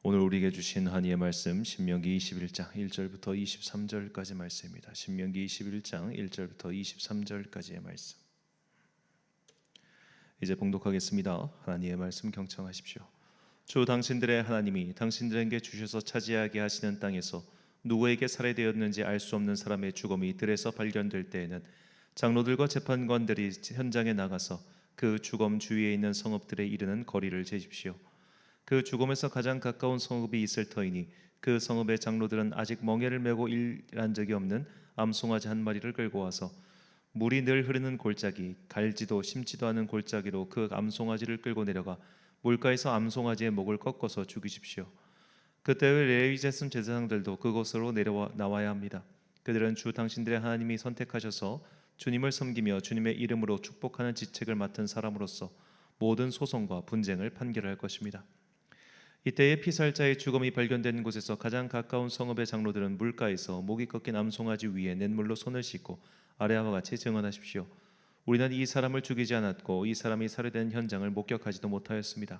오늘 우리에게 주신 하나님의 말씀 신명기 21장 1절부터 23절까지 말씀입니다. 신명기 21장 1절부터 23절까지의 말씀. 이제 봉독하겠습니다. 하나님의 말씀 경청하십시오. 주 당신들의 하나님이 당신들에게 주셔서 차지하게 하시는 땅에서 누구에게 살해되었는지 알 수 없는 사람의 죽음이 들에서 발견될 때에는 장로들과 재판관들이 현장에 나가서 그 죽음 주위에 있는 성읍들에 이르는 거리를 재십시오. 그 죽음에서 가장 가까운 성읍이 있을 터이니 그 성읍의 장로들은 아직 멍에를 메고 일한 적이 없는 암송아지 한 마리를 끌고 와서 물이 늘 흐르는 골짜기, 갈지도 심지도 않은 골짜기로 그 암송아지를 끌고 내려가 물가에서 암송아지의 목을 꺾어서 죽이십시오. 그때의 레위 제슨 제사장들도 그곳으로 나와야 합니다. 그들은 주 당신들의 하나님이 선택하셔서 주님을 섬기며 주님의 이름으로 축복하는 지책을 맡은 사람으로서 모든 소송과 분쟁을 판결할 것입니다. 이때에 피살자의 죽음이 발견된 곳에서 가장 가까운 성읍의 장로들은 물가에서 목이 꺾인 암송아지 위에 냇물로 손을 씻고 아래와 같이 증언하십시오. 우리는 이 사람을 죽이지 않았고 이 사람이 살해된 현장을 목격하지도 못하였습니다.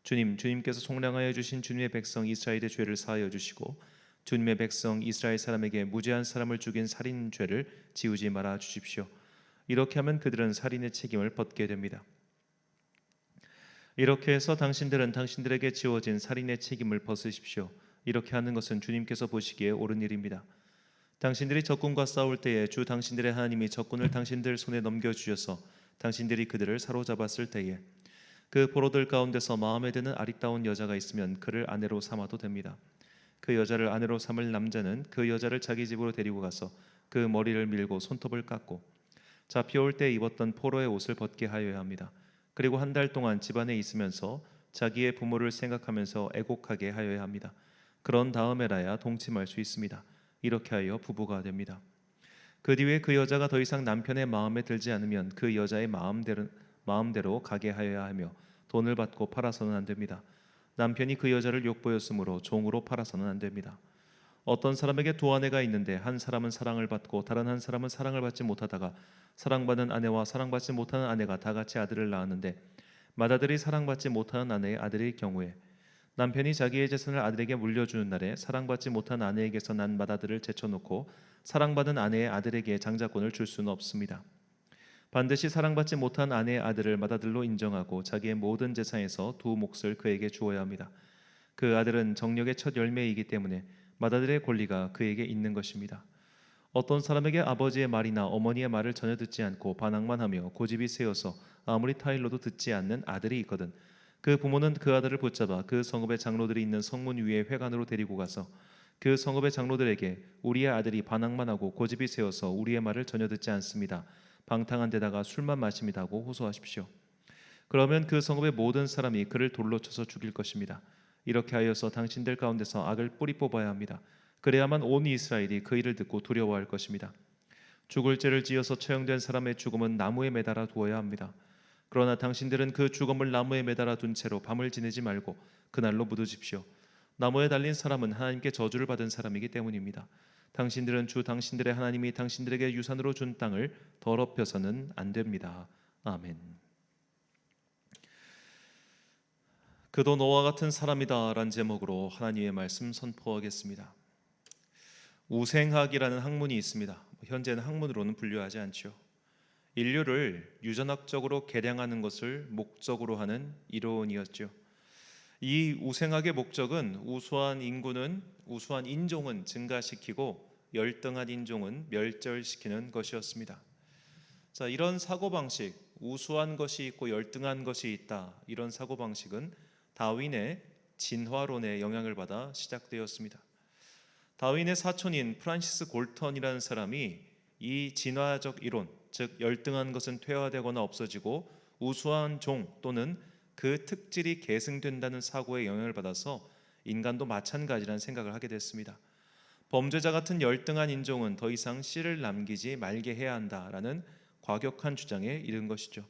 주님께서 속량하여 주신 주님의 백성 이스라엘의 죄를 사하여 주시고 주님의 백성 이스라엘 사람에게 무죄한 사람을 죽인 살인 죄를 지우지 말아 주십시오. 이렇게 하면 그들은 살인의 책임을 벗게 됩니다. 이렇게 해서 당신들은 당신들에게 지워진 살인의 책임을 벗으십시오. 이렇게 하는 것은 주님께서 보시기에 옳은 일입니다. 당신들이 적군과 싸울 때에 주 당신들의 하나님이 적군을 당신들 손에 넘겨주셔서 당신들이 그들을 사로잡았을 때에 그 포로들 가운데서 마음에 드는 아리따운 여자가 있으면 그를 아내로 삼아도 됩니다. 그 여자를 아내로 삼을 남자는 그 여자를 자기 집으로 데리고 가서 그 머리를 밀고 손톱을 깎고 잡혀올 때 입었던 포로의 옷을 벗게 하여야 합니다. 그리고 한 달 동안 집안에 있으면서 자기의 부모를 생각하면서 애곡하게 하여야 합니다. 그런 다음에라야 동침할 수 있습니다. 이렇게 하여 부부가 됩니다. 그 뒤에 그 여자가 더 이상 남편의 마음에 들지 않으면 그 여자의 마음대로 가게 하여야 하며 돈을 받고 팔아서는 안 됩니다. 남편이 그 여자를 욕보였으므로 종으로 팔아서는 안 됩니다. 어떤 사람에게 두 아내가 있는데 한 사람은 사랑을 받고 다른 한 사람은 사랑을 받지 못하다가 사랑받는 아내와 사랑받지 못하는 아내가 다 같이 아들을 낳았는데 맏아들이 사랑받지 못하는 아내의 아들일 경우에 남편이 자기의 재산을 아들에게 물려주는 날에 사랑받지 못한 아내에게서 난 맏아들을 제쳐놓고 사랑받은 아내의 아들에게 장자권을 줄 수는 없습니다. 반드시 사랑받지 못한 아내의 아들을 맏아들로 인정하고 자기의 모든 재산에서 두 몫을 그에게 주어야 합니다. 그 아들은 정력의 첫 열매이기 때문에 맏아들의 권리가 그에게 있는 것입니다. 어떤 사람에게 아버지의 말이나 어머니의 말을 전혀 듣지 않고 반항만 하며 고집이 세어서 아무리 타일러도 듣지 않는 아들이 있거든 그 부모는 그 아들을 붙잡아 그 성읍의 장로들이 있는 성문 위에 회관으로 데리고 가서 그 성읍의 장로들에게 우리의 아들이 반항만 하고 고집이 세어서 우리의 말을 전혀 듣지 않습니다. 방탕한 데다가 술만 마십니다 하고 호소하십시오. 그러면 그 성읍의 모든 사람이 그를 돌로 쳐서 죽일 것입니다. 이렇게 하여서 당신들 가운데서 악을 뿌리 뽑아야 합니다. 그래야만 온 이스라엘이 그 일을 듣고 두려워할 것입니다. 죽을 죄를 지어서 처형된 사람의 죽음은 나무에 매달아 두어야 합니다. 그러나 당신들은 그 죽음을 나무에 매달아 둔 채로 밤을 지내지 말고 그날로 묻으십시오. 나무에 달린 사람은 하나님께 저주를 받은 사람이기 때문입니다. 당신들은 주 당신들의 하나님이 당신들에게 유산으로 준 땅을 더럽혀서는 안 됩니다. 아멘. 그도 너와 같은 사람이다 라는 제목으로 하나님의 말씀 선포하겠습니다. 우생학이라는 학문이 있습니다. 현재는 학문으로는 분류하지 않죠. 인류를 유전학적으로 개량하는 것을 목적으로 하는 이론이었죠. 이 우생학의 목적은 우수한 인종은 증가시키고 열등한 인종은 멸절시키는 것이었습니다. 자, 이런 사고방식, 우수한 것이 있고 열등한 것이 있다, 이런 사고방식은 다윈의 진화론에 영향을 받아 시작되었습니다. 다윈의 사촌인 프란시스 골턴이라는 사람이 이 진화적 이론, 즉 열등한 것은 퇴화되거나 없어지고 우수한 종 또는 그 특질이 계승된다는 사고에 영향을 받아서 인간도 마찬가지라는 생각을 하게 됐습니다. 범죄자 같은 열등한 인종은 더 이상 씨를 남기지 말게 해야 한다라는 과격한 주장에 이른 것이죠.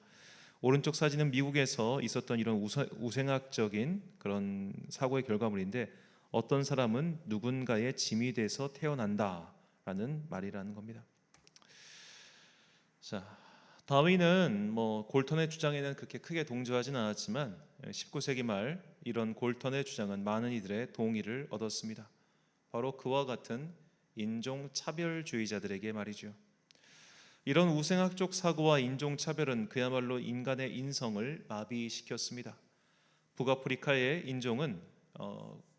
오른쪽 사진은 미국에서 있었던 이런 우생학적인 그런 사고의 결과물인데 어떤 사람은 누군가의 짐이 돼서 태어난다라는 말이라는 겁니다. 자, 다윈은 골턴의 주장에는 그렇게 크게 동조하지는 않았지만 19세기 말 이런 골턴의 주장은 많은 이들의 동의를 얻었습니다. 바로 그와 같은 인종차별주의자들에게 말이죠. 이런 우생학적 사고와 인종차별은 그야말로 인간의 인성을 마비시켰습니다. 북아프리카의 인종은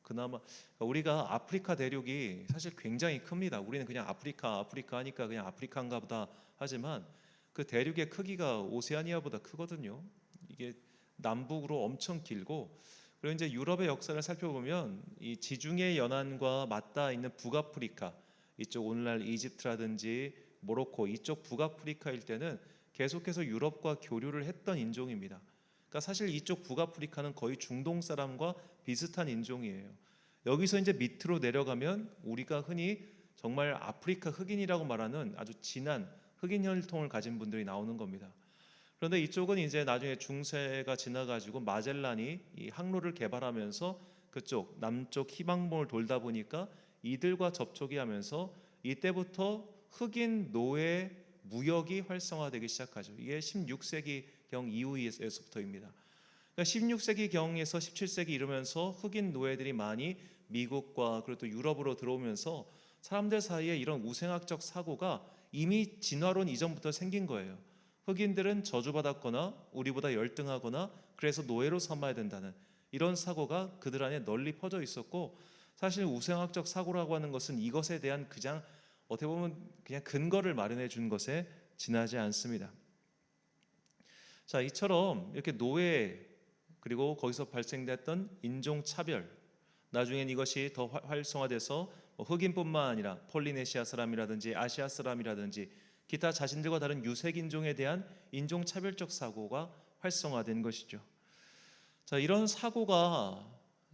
그나마 우리가 아프리카 대륙이 사실 굉장히 큽니다. 우리는 그냥 아프리카 하니까 그냥 아프리카인가 보다 하지만 그 대륙의 크기가 오세아니아보다 크거든요. 이게 남북으로 엄청 길고, 그리고 이제 유럽의 역사를 살펴보면 이 지중해 연안과 맞닿아 있는 북아프리카, 이쪽 오늘날 이집트라든지 모로코 이쪽 북아프리카 일대는 계속해서 유럽과 교류를 했던 인종입니다. 그러니까 사실 이쪽 북아프리카는 거의 중동 사람과 비슷한 인종이에요. 여기서 이제 밑으로 내려가면 우리가 흔히 정말 아프리카 흑인이라고 말하는 아주 진한 흑인 혈통을 가진 분들이 나오는 겁니다. 그런데 이쪽은 이제 나중에 중세가 지나가지고 마젤란이 이 항로를 개발하면서 그쪽 남쪽 희망봉을 돌다 보니까 이들과 접촉이 하면서 이때부터 흑인 노예 무역이 활성화되기 시작하죠. 이게 16세기경 이후에서부터입니다. 그러니까 16세기경에서 17세기 이르면서 흑인 노예들이 많이 미국과 그리고 또 유럽으로 들어오면서 사람들 사이에 이런 우생학적 사고가 이미 진화론 이전부터 생긴 거예요. 흑인들은 저주받았거나 우리보다 열등하거나 그래서 노예로 삼아야 된다는 이런 사고가 그들 안에 널리 퍼져 있었고, 사실 우생학적 사고라고 하는 것은 이것에 대한 그냥 어떻게 보면 그냥 근거를 마련해 준 것에 지나지 않습니다. 자, 이처럼 이렇게 노예 그리고 거기서 발생됐던 인종차별, 나중엔 이것이 더 활성화돼서 흑인뿐만 아니라 폴리네시아 사람이라든지 아시아 사람이라든지 기타 자신들과 다른 유색 인종에 대한 인종차별적 사고가 활성화된 것이죠. 자, 이런 사고가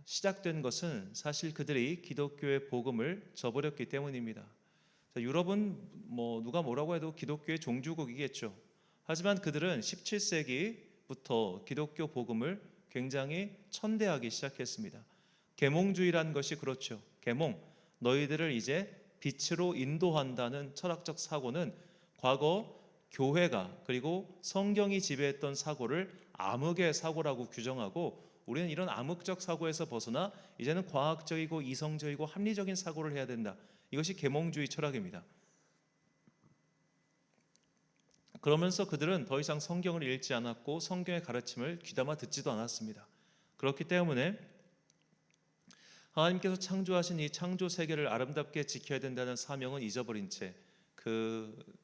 시작된 것은 사실 그들이 기독교의 복음을 저버렸기 때문입니다. 자, 유럽은 누가 뭐라고 해도 기독교의 종주국이겠죠. 하지만 그들은 17세기부터 기독교 복음을 굉장히 천대하기 시작했습니다. 계몽주의라는 것이 그렇죠. 계몽, 너희들을 이제 빛으로 인도한다는 철학적 사고는 과거 교회가 그리고 성경이 지배했던 사고를 암흑의 사고라고 규정하고, 우리는 이런 암흑적 사고에서 벗어나 이제는 과학적이고 이성적이고 합리적인 사고를 해야 된다. 이것이 계몽주의 철학입니다. 그러면서 그들은 더 이상 성경을 읽지 않았고 성경의 가르침을 귀담아 듣지도 않았습니다. 그렇기 때문에 하나님께서 창조하신 이 창조 세계를 아름답게 지켜야 된다는 사명은 잊어버린 채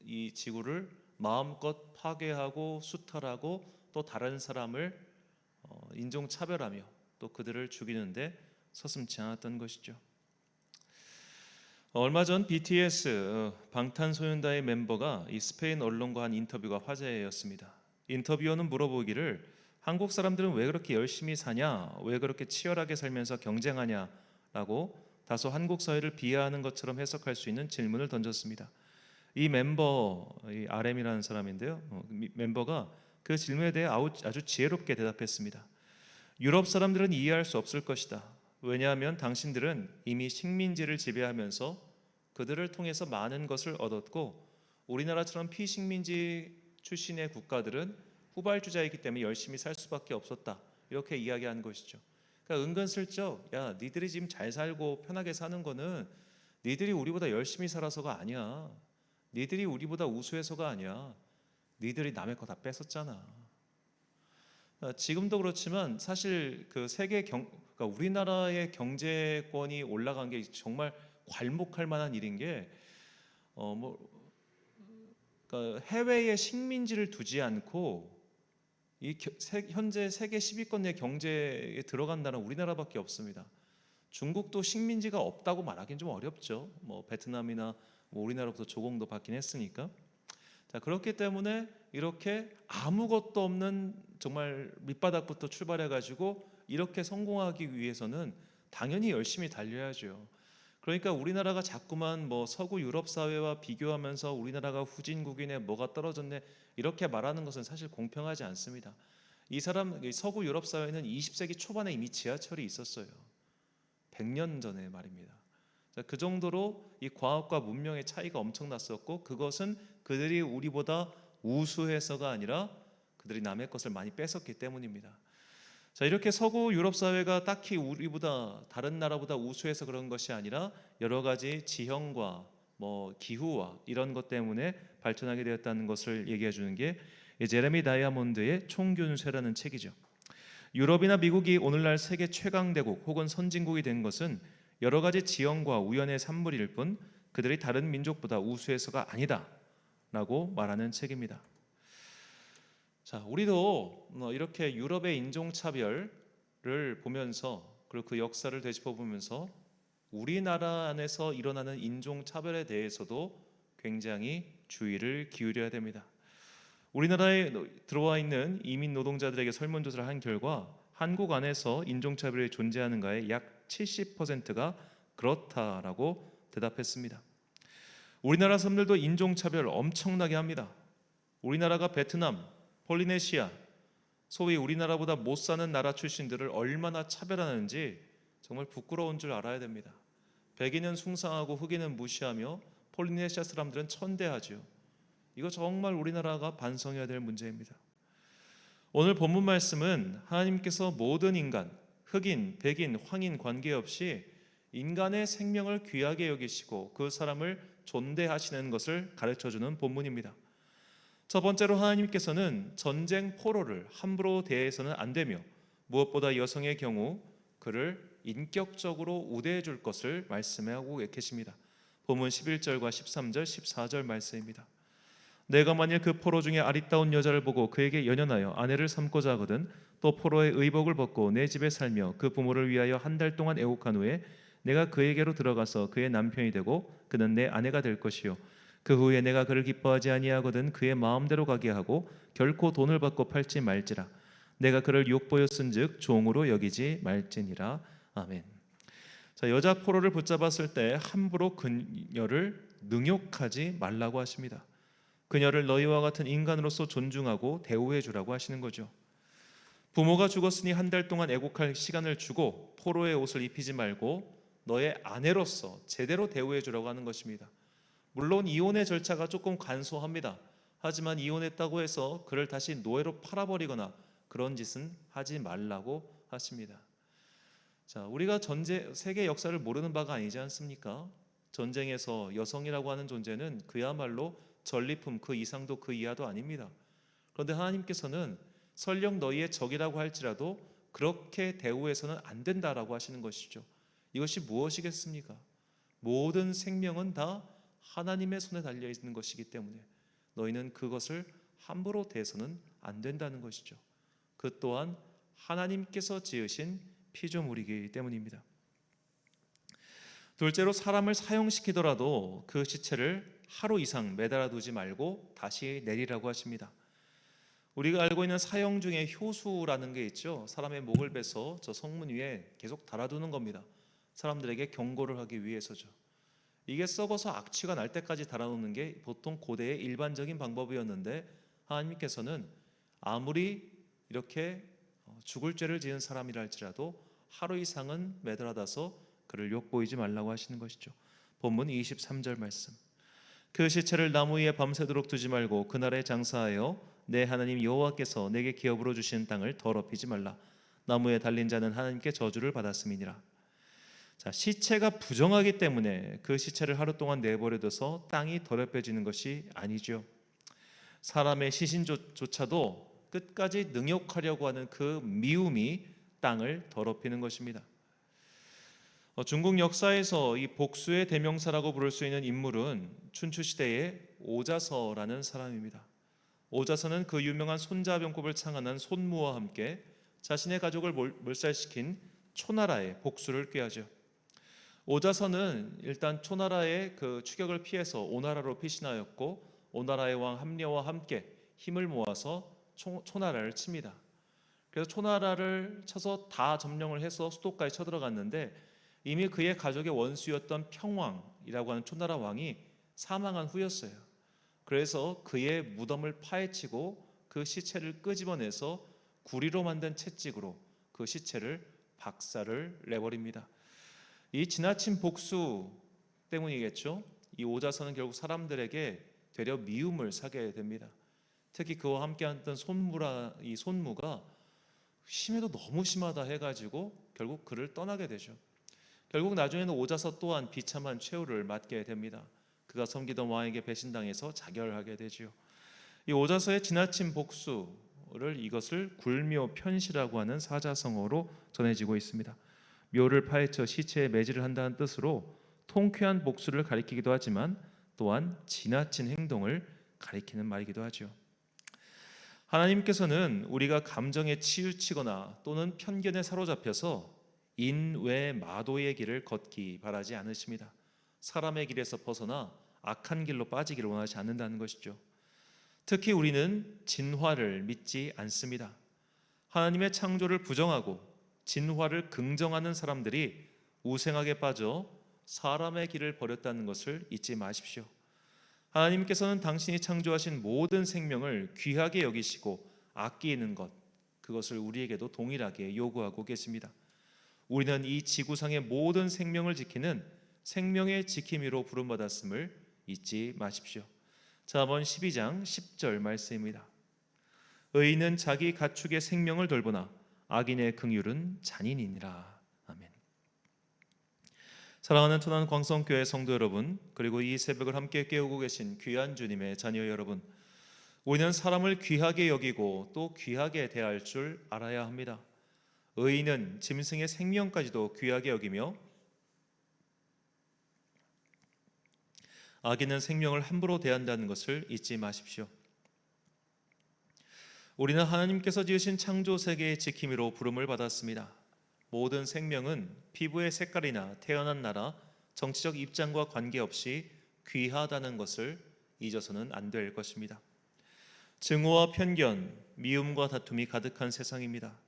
이 지구를 마음껏 파괴하고 수탈하고 또 다른 사람을 인종차별하며 또 그들을 죽이는데 서슴지 않았던 것이죠. 얼마 전 BTS 방탄소년단의 멤버가 이 스페인 언론과 한 인터뷰가 화제였습니다. 인터뷰어는 물어보기를 한국 사람들은 왜 그렇게 열심히 사냐, 왜 그렇게 치열하게 살면서 경쟁하냐라고 다소 한국 사회를 비하하는 것처럼 해석할 수 있는 질문을 던졌습니다. 이 멤버, 이 RM이라는 사람인데요, 멤버가 그 질문에 대해 아주 지혜롭게 대답했습니다. 유럽 사람들은 이해할 수 없을 것이다. 왜냐하면 당신들은 이미 식민지를 지배하면서 그들을 통해서 많은 것을 얻었고, 우리나라처럼 피식민지 출신의 국가들은 후발주자이기 때문에 열심히 살 수밖에 없었다. 이렇게 이야기하는 것이죠. 그러니까 은근슬쩍 야, 니들이 지금 잘 살고 편하게 사는 거는 니들이 우리보다 열심히 살아서가 아니야. 니들이 우리보다 우수해서가 아니야. 니들이 남의 거 다 뺏었잖아. 지금도 그렇지만 사실 그 그러니까 우리나라의 경제권이 올라간 게 정말 괄목할 만한 일인 게 그러니까 해외에 식민지를 두지 않고 현재 세계 10위권 내 경제에 들어간다는 우리나라밖에 없습니다. 중국도 식민지가 없다고 말하기는 좀 어렵죠. 베트남이나 우리나라부터 조공도 받긴 했으니까. 자, 그렇기 때문에 이렇게 아무것도 없는 정말 밑바닥부터 출발해 가지고 이렇게 성공하기 위해서는 당연히 열심히 달려야죠. 그러니까 우리나라가 자꾸만 서구 유럽 사회와 비교하면서 우리나라가 후진국이네, 뭐가 떨어졌네 이렇게 말하는 것은 사실 공평하지 않습니다. 이 서구 유럽 사회는 20세기 초반에 이미 지하철이 있었어요. 100년 전에 말입니다. 그 정도로 이 과학과 문명의 차이가 엄청났었고, 그것은 그들이 우리보다 우수해서가 아니라 그들이 남의 것을 많이 뺏었기 때문입니다. 자, 이렇게 서구 유럽 사회가 딱히 우리보다 다른 나라보다 우수해서 그런 것이 아니라 여러 가지 지형과 기후와 이런 것 때문에 발전하게 되었다는 것을 얘기해 주는 게 제레미 다이아몬드의 총균쇠라는 책이죠. 유럽이나 미국이 오늘날 세계 최강대국 혹은 선진국이 된 것은 여러 가지 지형과 우연의 산물일 뿐 그들이 다른 민족보다 우수해서가 아니다라고 말하는 책입니다. 자, 우리도 이렇게 유럽의 인종차별을 보면서 그리고 그 역사를 되짚어 보면서 우리나라 안에서 일어나는 인종차별에 대해서도 굉장히 주의를 기울여야 됩니다. 우리나라에 들어와 있는 이민 노동자들에게 설문조사를 한 결과 한국 안에서 인종차별이 존재하는가의 약 70%가 그렇다라고 대답했습니다. 우리나라 사람들도 인종차별 엄청나게 합니다. 우리나라가 베트남, 폴리네시아, 소위 우리나라보다 못 사는 나라 출신들을 얼마나 차별하는지 정말 부끄러운 줄 알아야 됩니다. 백인은 숭상하고 흑인은 무시하며 폴리네시아 사람들은 천대하죠. 이거 정말 우리나라가 반성해야 될 문제입니다. 오늘 본문 말씀은 하나님께서 모든 인간, 흑인, 백인, 황인 관계없이 인간의 생명을 귀하게 여기시고 그 사람을 존대하시는 것을 가르쳐주는 본문입니다. 첫 번째로 하나님께서는 전쟁 포로를 함부로 대해서는 안 되며 무엇보다 여성의 경우 그를 인격적으로 우대해 줄 것을 말씀하고 계십니다. 본문 11절과 13절, 14절 말씀입니다. 내가 만일 그 포로 중에 아리따운 여자를 보고 그에게 연연하여 아내를 삼고자 하거든 또 포로의 의복을 벗고 내 집에 살며 그 부모를 위하여 한 달 동안 애곡한 후에 내가 그에게로 들어가서 그의 남편이 되고 그는 내 아내가 될 것이요 그 후에 내가 그를 기뻐하지 아니하거든 그의 마음대로 가게 하고 결코 돈을 받고 팔지 말지라 내가 그를 욕보였은즉 종으로 여기지 말지니라. 아멘. 자, 여자 포로를 붙잡았을 때 함부로 그녀를 능욕하지 말라고 하십니다. 그녀를 너희와 같은 인간으로서 존중하고 대우해 주라고 하시는 거죠. 부모가 죽었으니 한 달 동안 애곡할 시간을 주고 포로의 옷을 입히지 말고 너의 아내로서 제대로 대우해 주라고 하는 것입니다. 물론 이혼의 절차가 조금 간소합니다. 하지만 이혼했다고 해서 그를 다시 노예로 팔아버리거나 그런 짓은 하지 말라고 하십니다. 자, 우리가 세계 역사를 모르는 바가 아니지 않습니까? 전쟁에서 여성이라고 하는 존재는 그야말로 전리품 그 이상도 그 이하도 아닙니다. 그런데 하나님께서는 설령 너희의 적이라고 할지라도 그렇게 대우해서는 안 된다라고 하시는 것이죠. 이것이 무엇이겠습니까? 모든 생명은 다 하나님의 손에 달려 있는 것이기 때문에 너희는 그것을 함부로 대해서는 안 된다는 것이죠. 그 또한 하나님께서 지으신 피조물이기 때문입니다. 둘째로 사람을 사형시키더라도 그 시체를 하루 이상 매달아 두지 말고 다시 내리라고 하십니다. 우리가 알고 있는 사형 중에 효수라는 게 있죠. 사람의 목을 베서 저 성문 위에 계속 달아두는 겁니다. 사람들에게 경고를 하기 위해서죠. 이게 썩어서 악취가 날 때까지 달아놓는 게 보통 고대의 일반적인 방법이었는데 하나님께서는 아무리 이렇게 죽을 죄를 지은 사람이라 할지라도 하루 이상은 매달아다서 그를 욕보이지 말라고 하시는 것이죠. 본문 23절 말씀. 그 시체를 나무 위에 밤새도록 두지 말고 그날에 장사하여 내 하나님 여호와께서 내게 기업으로 주신 땅을 더럽히지 말라. 나무에 달린 자는 하나님께 저주를 받았음이니라. 자, 시체가 부정하기 때문에 그 시체를 하루 동안 내버려둬서 땅이 더럽혀지는 것이 아니죠. 사람의 시신조차도 끝까지 능욕하려고 하는 그 미움이 땅을 더럽히는 것입니다. 중국 역사에서 이 복수의 대명사라고 부를 수 있는 인물은 춘추 시대의 오자서라는 사람입니다. 오자서는 그 유명한 손자병법을 창안한 손무와 함께 자신의 가족을 몰살시킨 초나라의 복수를 꾀하죠. 오자서는 일단 초나라의 그 추격을 피해서 오나라로 피신하였고 오나라의 왕 함려와 함께 힘을 모아서 초나라를 칩니다. 그래서 초나라를 쳐서 다 점령을 해서 수도까지 쳐들어갔는데 이미 그의 가족의 원수였던 평왕이라고 하는 초나라 왕이 사망한 후였어요. 그래서 그의 무덤을 파헤치고 그 시체를 끄집어내서 구리로 만든 채찍으로 그 시체를 박살을 내버립니다. 이 지나친 복수 때문이겠죠. 이 오자서는 결국 사람들에게 되려 미움을 사게 됩니다. 특히 그와 함께했던 이 손무가 심해도 너무 심하다 해가지고 결국 그를 떠나게 되죠. 결국 나중에는 오자서 또한 비참한 최후를 맞게 됩니다. 그가 섬기던 왕에게 배신당해서 자결하게 되지요. 이 오자서의 지나친 복수를 이것을 굴묘 편시라고 하는 사자성어로 전해지고 있습니다. 묘를 파헤쳐 시체에 매질을 한다는 뜻으로 통쾌한 복수를 가리키기도 하지만 또한 지나친 행동을 가리키는 말이기도 하죠. 하나님께서는 우리가 감정에 치우치거나 또는 편견에 사로잡혀서 인외마도의 길을 걷기 바라지 않으십니다. 사람의 길에서 벗어나 악한 길로 빠지기를 원하지 않는다는 것이죠. 특히 우리는 진화를 믿지 않습니다. 하나님의 창조를 부정하고 진화를 긍정하는 사람들이 우생학에 빠져 사람의 길을 버렸다는 것을 잊지 마십시오. 하나님께서는 당신이 창조하신 모든 생명을 귀하게 여기시고 아끼는 것, 그것을 우리에게도 동일하게 요구하고 계십니다. 우리는 이 지구상의 모든 생명을 지키는 생명의 지킴이로 부름받았음을 잊지 마십시오. 잠언 12장 10절 말씀입니다. 의인은 자기 가축의 생명을 돌보나 악인의 긍휼은 잔인이니라. 아멘. 사랑하는 토난 광성교회 성도 여러분, 그리고 이 새벽을 함께 깨우고 계신 귀한 주님의 자녀 여러분, 우리는 사람을 귀하게 여기고 또 귀하게 대할 줄 알아야 합니다. 의인은 짐승의 생명까지도 귀하게 여기며 악인은 생명을 함부로 대한다는 것을 잊지 마십시오. 우리는 하나님께서 지으신 창조 세계의 지킴이로 부름을 받았습니다. 모든 생명은 피부의 색깔이나 태어난 나라, 정치적 입장과 관계없이 귀하다는 것을 잊어서는 안 될 것입니다. 증오와 편견, 미움과 다툼이 가득한 세상입니다.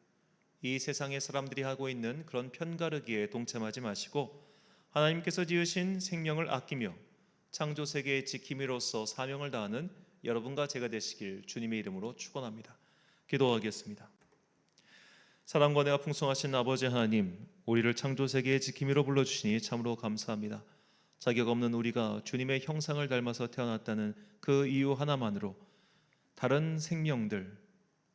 이 세상의 사람들이 하고 있는 그런 편가르기에 동참하지 마시고 하나님께서 지으신 생명을 아끼며 창조 세계의 지킴이로서 사명을 다하는 여러분과 제가 되시길 주님의 이름으로 축원합니다. 기도하겠습니다. 사랑과 은혜가 풍성하신 아버지 하나님, 우리를 창조 세계의 지킴이로 불러주시니 참으로 감사합니다. 자격 없는 우리가 주님의 형상을 닮아서 태어났다는 그 이유 하나만으로 다른 생명들,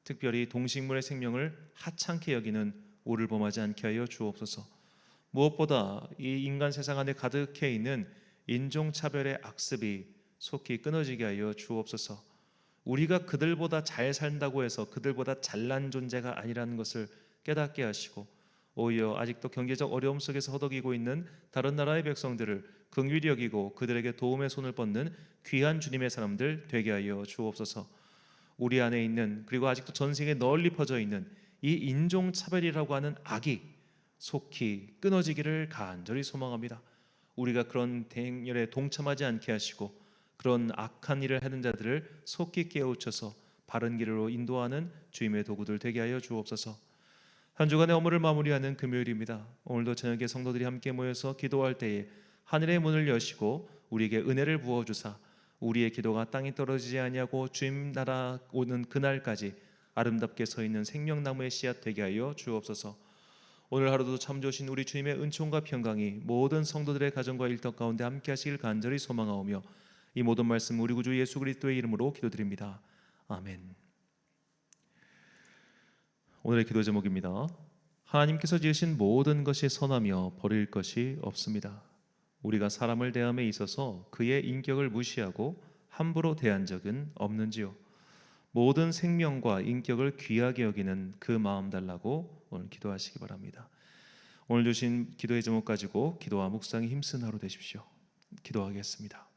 특별히 동식물의 생명을 하찮게 여기는 우를 범하지 않게 하여 주옵소서. 무엇보다 이 인간 세상 안에 가득해 있는 인종차별의 악습이 속히 끊어지게 하여 주옵소서. 우리가 그들보다 잘 산다고 해서 그들보다 잘난 존재가 아니라는 것을 깨닫게 하시고 오히려 아직도 경제적 어려움 속에서 허덕이고 있는 다른 나라의 백성들을 긍휼히 여기고 그들에게 도움의 손을 뻗는 귀한 주님의 사람들 되게 하여 주옵소서. 우리 안에 있는, 그리고 아직도 전 세계에 널리 퍼져 있는 이 인종차별이라고 하는 악이 속히 끊어지기를 간절히 소망합니다. 우리가 그런 대행렬에 동참하지 않게 하시고 그런 악한 일을 하는 자들을 속히 깨우쳐서 바른 길로 인도하는 주님의 도구들 되게 하여 주옵소서. 한 주간의 업무를 마무리하는 금요일입니다. 오늘도 저녁에 성도들이 함께 모여서 기도할 때에 하늘의 문을 여시고 우리에게 은혜를 부어주사 우리의 기도가 땅에 떨어지지 아니하고 주님 나라 오는 그날까지 아름답게 서 있는 생명나무의 씨앗 되게 하여 주옵소서. 오늘 하루도 참 좋으신 우리 주님의 은총과 평강이 모든 성도들의 가정과 일터 가운데 함께 하시길 간절히 소망하오며 이 모든 말씀 우리 구주 예수 그리스도의 이름으로 기도드립니다. 아멘. 오늘의 기도 제목입니다. 하나님께서 지으신 모든 것이 선하며 버릴 것이 없습니다. 우리가 사람을 대함에 있어서 그의 인격을 무시하고 함부로 대한 적은 없는지요. 모든 생명과 인격을 귀하게 여기는 그 마음 달라고 오늘 기도하시기 바랍니다. 오늘 주신 기도의 제목 가지고 기도와 묵상에 힘쓴 하루 되십시오. 기도하겠습니다.